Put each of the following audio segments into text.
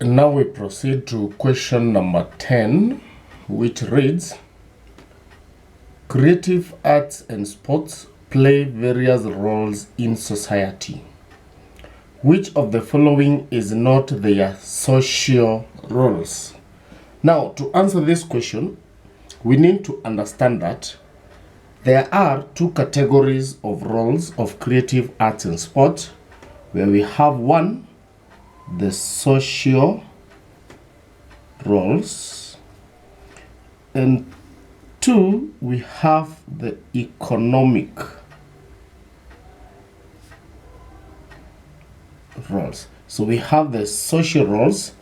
And now we proceed to question number 10, which reads, creative arts and sports play various roles in society. Which of the following is not their social roles? Now, to answer this question, we need to understand that there are two categories of roles of creative arts and sport, where we have one, the social roles, and two, we have the economic roles. So we have the social roles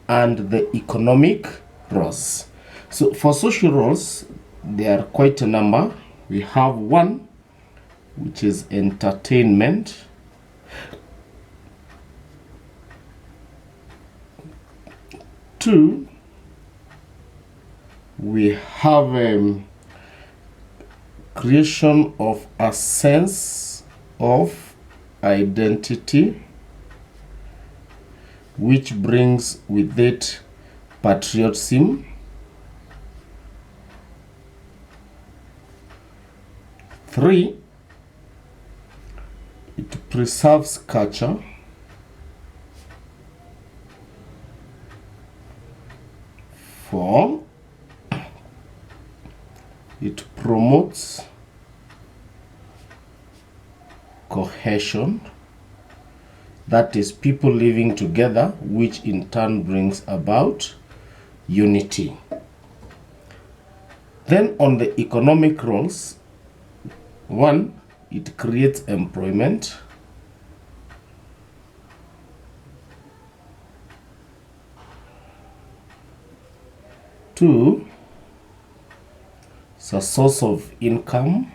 and the economic roles. So for social roles, there are quite a number. We have one, which is entertainment. Two, we have creation of a sense of identity, which brings with it patriotism. Three, it preserves culture. Four, it promotes cohesion, that is, people living together, which in turn brings about unity. Then on the economic roles, one, it creates employment. Two, it's a source of income.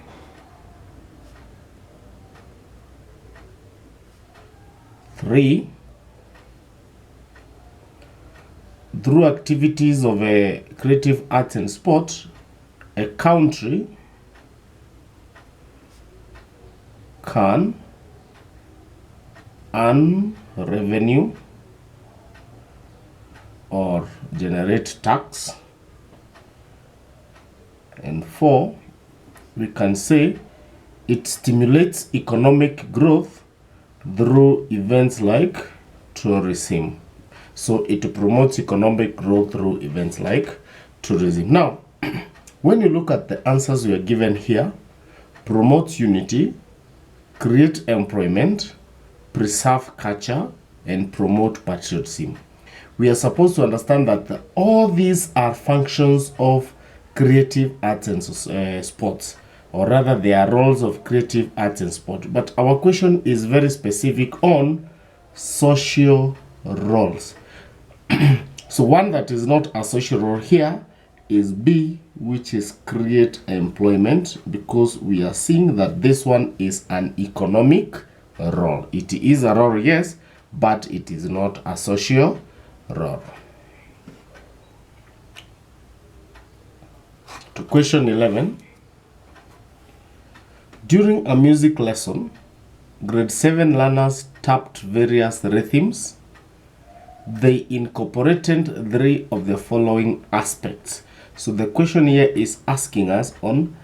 Three, through activities of a creative arts and sport, a country can earn revenue or generate tax. And four, we can say it stimulates economic growth through events like tourism. So it promotes economic growth through events like tourism. Now, when you look at the answers we are given here, promotes unity, create employment, preserve culture, and promote patriotism, we are supposed to understand that all these are functions of creative arts and sports, or rather they are roles of creative arts and sport. But our question is very specific on social roles. So one that is not a social role here is B, which is create employment, because we are seeing that this one is an economic role. It is a role, yes, but it is not a social role. To question 11. During a music lesson, grade 7 learners tapped various rhythms. They incorporated 3 of the following aspects. So the question here is asking us on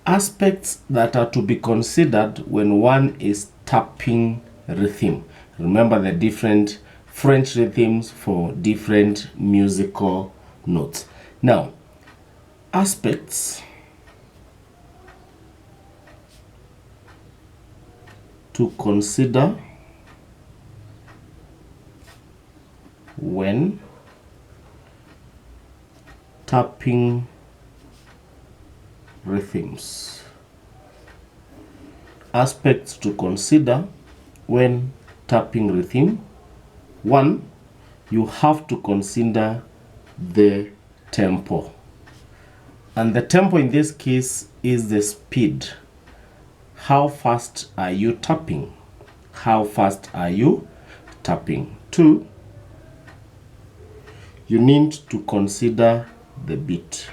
aspects that are to be considered when one is tapping rhythm. Remember the different French rhythms for different musical notes. Now, aspects to consider when tapping rhythms. Aspects to consider when tapping rhythm. 1, you have to consider the tempo. And the tempo in this case is the speed. How fast are you tapping? How fast are you tapping? 2, you need to consider the beat.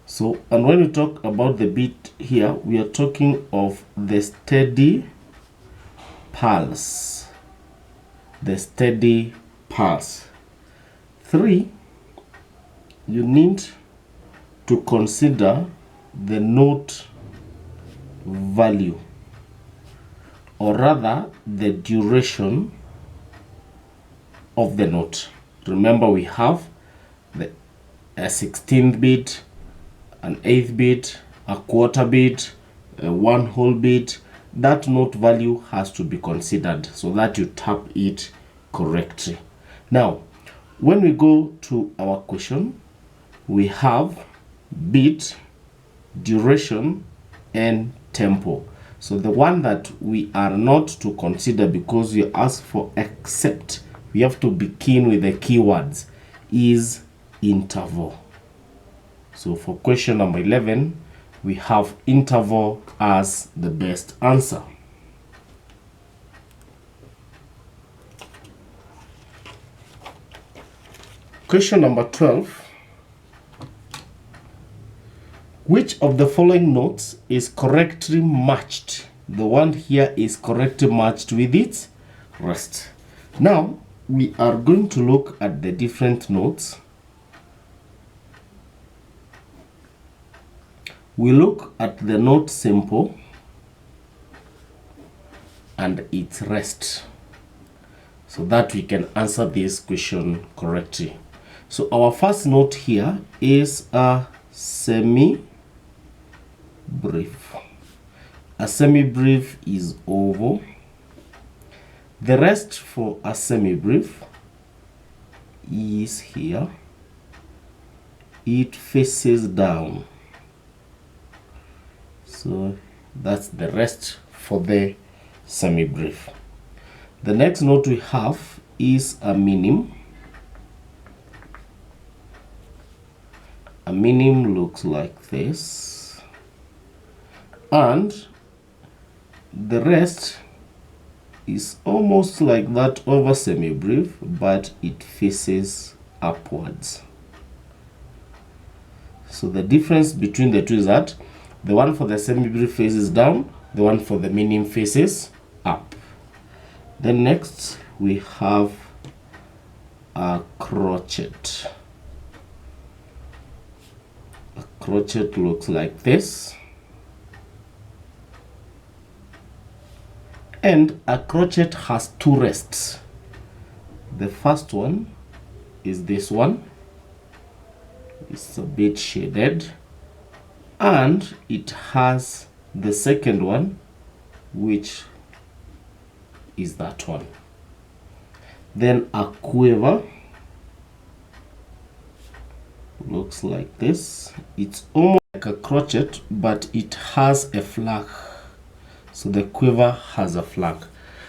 So, and when we talk about the beat here, we are talking of the steady pulse the steady pulse. 3, you need to consider the note value, or rather the duration of the note. Remember, we have a 16th beat, an 8th beat, a quarter beat, a 1 whole beat. That note value has to be considered so that you tap it correctly. Now, when we go to our question, we have beat, duration, and tempo. So the one that we are not to consider, because you ask for except, we have to be keen with the keywords, is interval. So for question number 11, we have interval as the best answer. Question number 12. Which of the following notes is correctly matched? The one here is correctly matched with its rest. Now, we are going to look at the different notes. We look at the note simple and its rest, so that we can answer this question correctly. So our first note here is a semi-brief. A semi-brief is oval. The rest for a semi-brief is here. It faces down. So that's the rest for the semi-brief. The next note we have is a minim. A minim looks like this. And the rest is almost like that of a semi-brief, but it faces upwards. So the difference between the two is that the one for the semi-brief faces down, the one for the minim faces up. Then next we have a crochet. A crochet looks like this. And a crochet has two rests. The first one is this one. It's a bit shaded. And it has the second one, which is that one. Then a quiver looks like this. It's almost like a crochet, but it has a flag. So the quiver has a flag.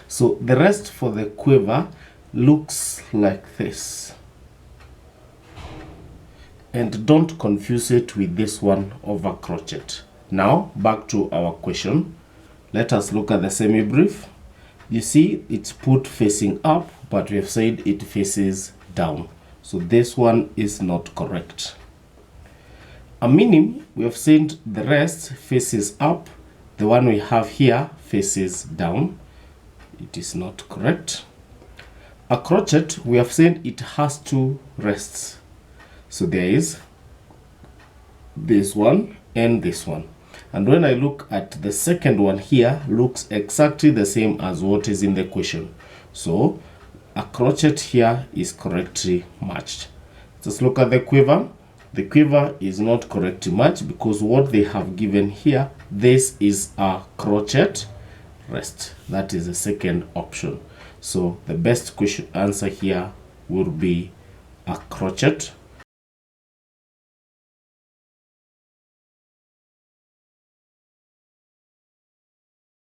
So the rest for the quiver looks like this. And don't confuse it with this one of a crochet. Now, back to our question. Let us look at the semi-brief. You see, it's put facing up, but we have said it faces down. So this one is not correct. A minim, we have said the rest faces up. The one we have here faces down. It is not correct. A crochet, we have said it has two rests. So there is this one and this one. And when I look at the second one here, looks exactly the same as what is in the question. So a crochet here is correctly matched. Let's look at the quiver. The quiver is not correctly matched because what they have given here, this is a crochet rest. That is the second option. So the best question answer here will be a crochet